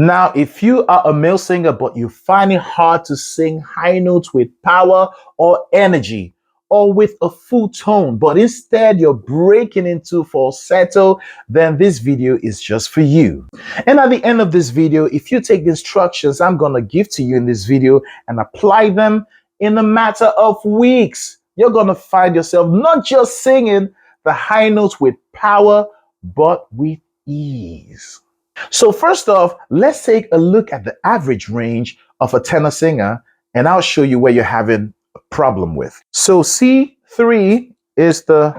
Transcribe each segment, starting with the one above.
Now, if you are a male singer, but you find it hard to sing high notes with power or energy, or with a full tone, but instead you're breaking into falsetto, then this video is just for you. And at the end of this video, if you take the instructions I'm going to give to you in this video and apply them in a matter of weeks, you're going to find yourself not just singing the high notes with power, but with ease. So first off, let's take a look at the average range of a tenor singer, and I'll show you where you're having a problem with. So C3 is the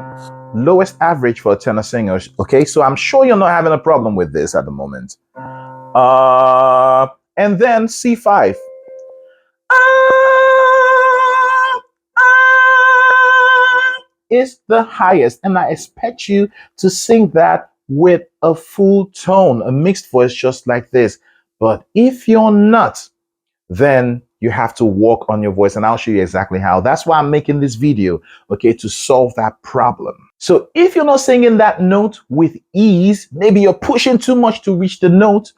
lowest average for a tenor singer. Okay, so I'm sure you're not having a problem with this at the moment. And then C5. Is the highest, and I expect you to sing that with a full tone, a mixed voice just like this. But if you're not, then you have to work on your voice, and I'll show you exactly how. That's why I'm making this video, okay, to solve that problem. So if you're not singing that note with ease, maybe you're pushing too much to reach the note,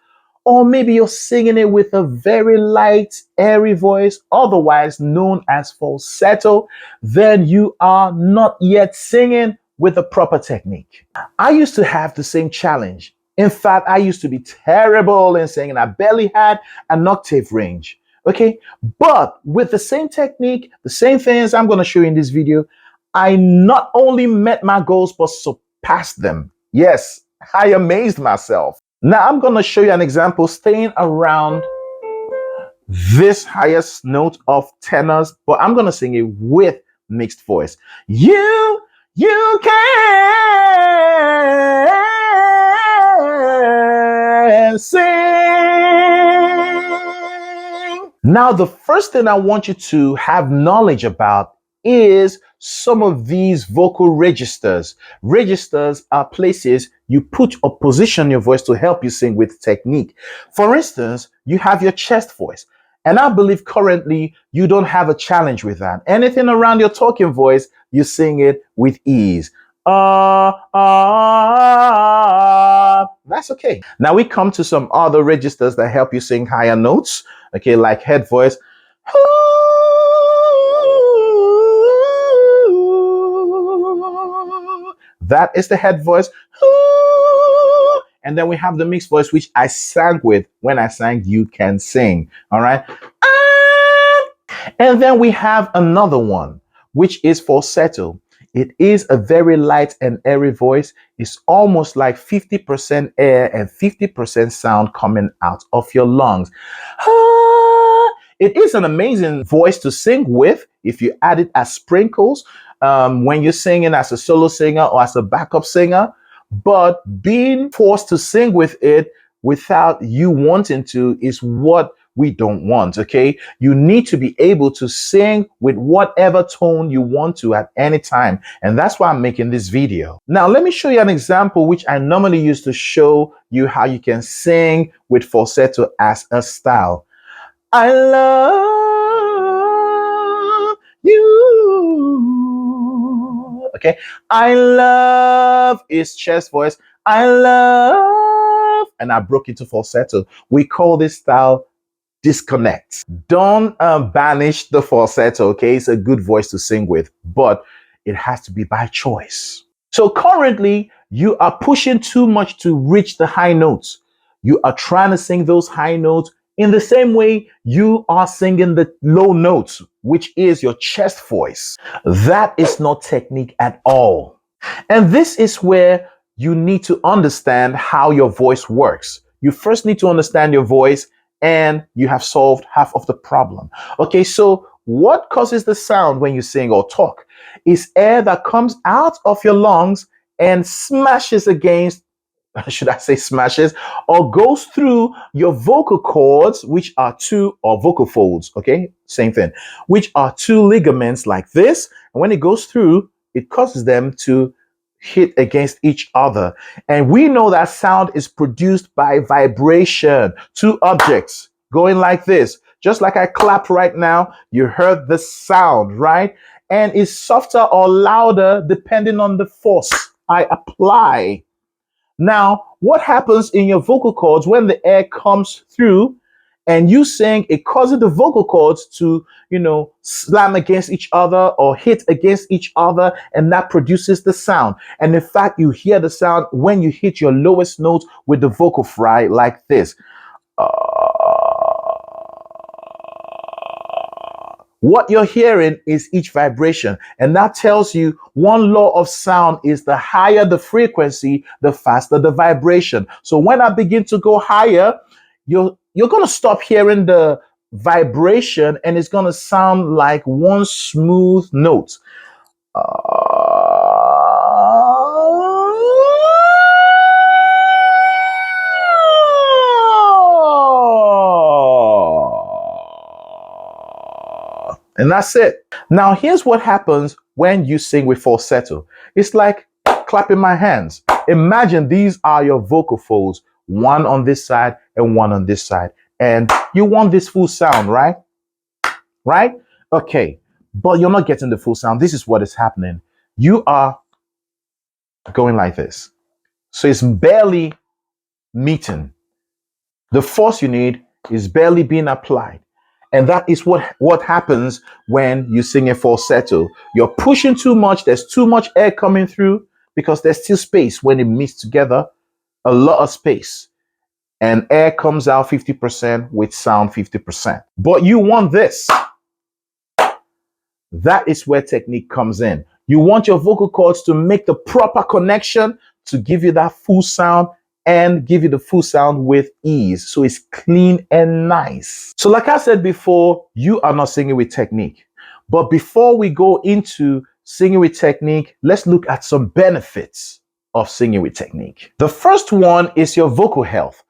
or maybe you're singing it with a very light, airy voice, otherwise known as falsetto, then you are not yet singing with the proper technique. I used to have the same challenge. In fact, I used to be terrible in singing. I barely had an octave range. Okay, but with the same technique, the same things I'm going to show you in this video, I not only met my goals, but surpassed them. Yes, I amazed myself. Now I'm going to show you an example staying around this highest note of tenors, but I'm going to sing it with mixed voice. You can sing. Now, the first thing I want you to have knowledge about is some of these vocal registers. Registers are places you put or position your voice to help you sing with technique. For instance, you have your chest voice. And I believe currently you don't have a challenge with that. Anything around your talking voice, you sing it with ease. That's okay. Now we come to some other registers that help you sing higher notes. Okay, like head voice. That is the head voice. And then we have the mixed voice, which I sang with when I sang You Can Sing. All right. And then we have another one, which is falsetto. It is a very light and airy voice. It's almost like 50% air and 50% sound coming out of your lungs. It is an amazing voice to sing with if you add it as sprinkles when you're singing as a solo singer or as a backup singer. But being forced to sing with it without you wanting to is what we don't want, okay? You need to be able to sing with whatever tone you want to at any time. And that's why I'm making this video. Now, let me show you an example which I normally use to show you how you can sing with falsetto as a style. I love you. Okay. I love is chest voice. I love, and I broke into falsetto. We call this style disconnect. Don't banish the falsetto, okay? It's a good voice to sing with, but it has to be by choice. So currently, you are pushing too much to reach the high notes. You are trying to sing those high notes in the same way you are singing the low notes, which is your chest voice. That is not technique at all. And this is where you need to understand how your voice works. You first need to understand your voice, and you have solved half of the problem. Okay, so what causes the sound when you sing or talk is air that comes out of your lungs and smashes against, should I say smashes, or goes through your vocal cords, which are two, or vocal folds, okay, same thing, which are two ligaments like this. And when it goes through, it causes them to hit against each other. And we know that sound is produced by vibration. Two objects going like this. Just like I clap right now, you heard the sound, right? And it's softer or louder depending on the force I apply. Now, what happens in your vocal cords when the air comes through and you sing, it causes the vocal cords to, slam against each other or hit against each other, and that produces the sound. And in fact, you hear the sound when you hit your lowest notes with the vocal fry like this. What you're hearing is each vibration, and that tells you one law of sound is the higher the frequency, the faster the vibration. So when I begin to go higher, you're going to stop hearing the vibration, and it's going to sound like one smooth note. And that's it. Now, here's what happens when you sing with falsetto. It's like clapping my hands. Imagine these are your vocal folds, one on this side and one on this side. And you want this full sound, right? Right? Okay. But you're not getting the full sound. This is what is happening. You are going like this. So it's barely meeting. The force you need is barely being applied. And that is what happens when you sing a falsetto. You're pushing too much. There's too much air coming through because there's still space when it meets together, a lot of space. And air comes out 50% with sound 50%. But you want this. That is where technique comes in. You want your vocal cords to make the proper connection to give you that full sound and give you the full sound with ease. So it's clean and nice. So like I said before, you are not singing with technique. But before we go into singing with technique, let's look at some benefits of singing with technique. The first one is your vocal health.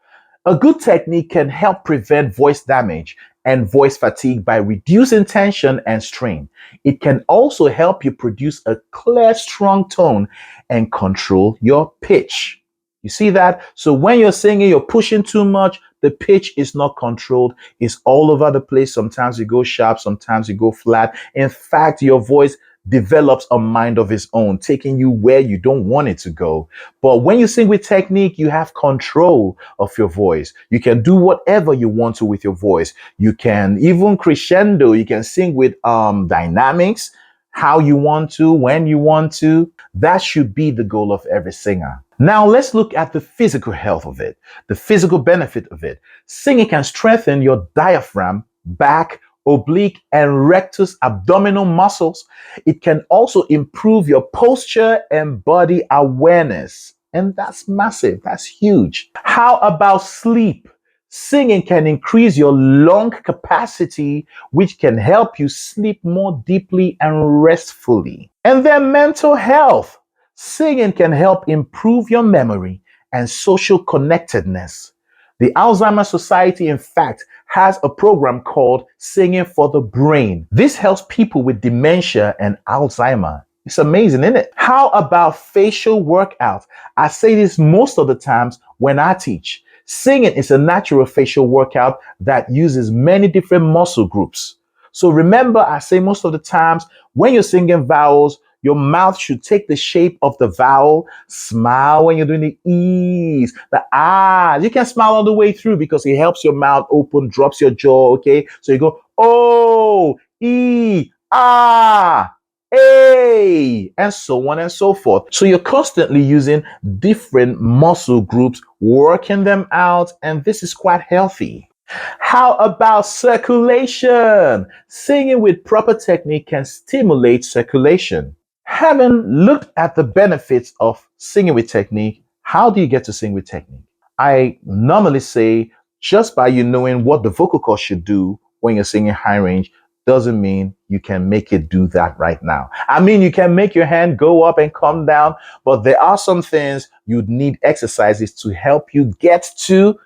A good technique can help prevent voice damage and voice fatigue by reducing tension and strain. It can also help you produce a clear, strong tone and control your pitch. You see that? So when you're singing, you're pushing too much, the pitch is not controlled. It's all over the place. Sometimes you go sharp, sometimes you go flat. In fact, your voice develops a mind of its own, taking you where you don't want it to go. But when you sing with technique, you have control of your voice. You can do whatever you want to with your voice. You can even crescendo. You can sing with dynamics, how you want to, when you want to. That should be the goal of every singer. Now let's look at the physical health of it, the physical benefit of it. Singing can strengthen your diaphragm, back, oblique, and rectus abdominal muscles. It can also improve your posture and body awareness. And that's massive. That's huge. How about sleep? Singing can increase your lung capacity, which can help you sleep more deeply and restfully. And then mental health. Singing can help improve your memory and social connectedness. The Alzheimer's Society, in fact, has a program called Singing for the Brain. This helps people with dementia and Alzheimer. It's amazing, isn't it? How about facial workout? I say this most of the times when I teach. Singing is a natural facial workout that uses many different muscle groups. So remember, I say most of the times when you're singing vowels, your mouth should take the shape of the vowel. Smile when you're doing the E's, the I's. You can smile all the way through because it helps your mouth open, drops your jaw, okay? So you go O, E, Ah, A, and so on and so forth. So you're constantly using different muscle groups, working them out, and this is quite healthy. How about circulation? Singing with proper technique can stimulate circulation. Having looked at the benefits of singing with technique, how do you get to sing with technique? I normally say just by you knowing what the vocal cords should do when you're singing high range doesn't mean you can make it do that right now. I mean, you can make your hand go up and come down, but there are some things you'd need exercises to help you get to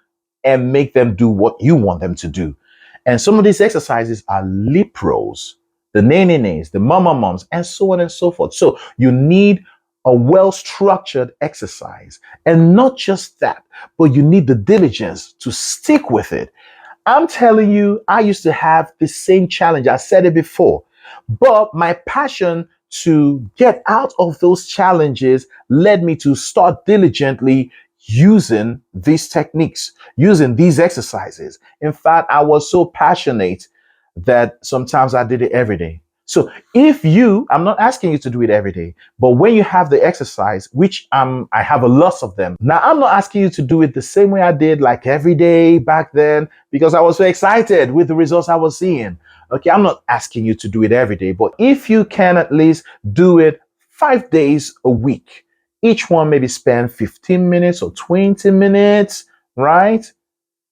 and make them do what you want them to do. And some of these exercises are lip rolls, the nay-nay-nays, the mama-mums, and so on and so forth. So you need a well-structured exercise. And not just that, but you need the diligence to stick with it. I'm telling you, I used to have the same challenge. I said it before, but my passion to get out of those challenges led me to start diligently using these techniques, using these exercises. In fact, I was so passionate that sometimes I did it every day. So if you, I'm not asking you to do it every day, but when you have the exercise, which I have a lot of them. Now, I'm not asking you to do it the same way I did like every day back then, because I was so excited with the results I was seeing. Okay, I'm not asking you to do it every day, but if you can at least do it 5 days a week, each one maybe spend 15 minutes or 20 minutes, right?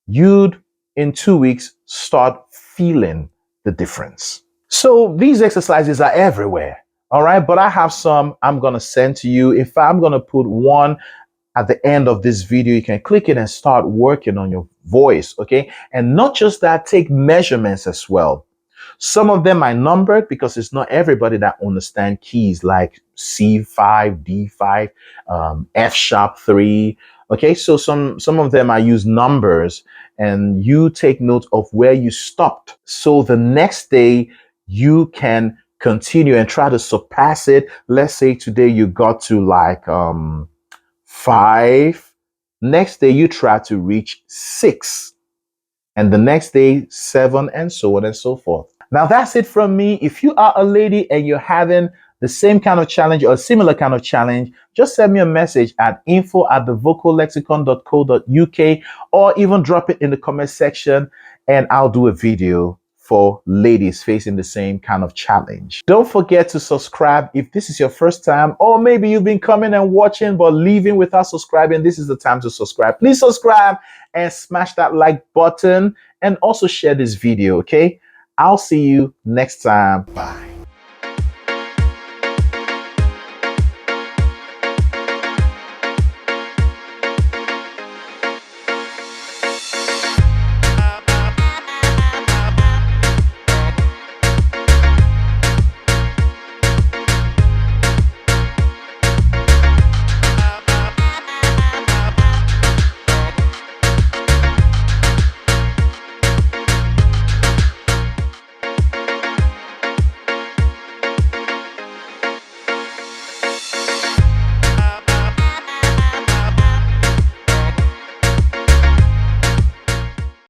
You'd in 2 weeks start feeling the difference. So these exercises are everywhere. All right. But I have some I'm going to send to you. In fact, I'm going to put one at the end of this video. You can click it and start working on your voice. Okay. And not just that, take measurements as well. Some of them are numbered because it's not everybody that understand keys like C5, D5, F sharp 3. Okay, so some of them I use numbers, and you take note of where you stopped. So the next day you can continue and try to surpass it. Let's say today you got to like 5. Next day you try to reach 6. And the next day 7, and so on and so forth. Now that's it from me. If you are a lady and you're having the same kind of challenge or a similar kind of challenge, just send me a message at info@thevocallexicon.co.uk, or even drop it in the comment section and I'll do a video for ladies facing the same kind of challenge. Don't forget to subscribe if this is your first time, or maybe you've been coming and watching but leaving without subscribing. This is the time to subscribe. Please subscribe and smash that like button, and also share this video, okay? I'll see you next time. Bye.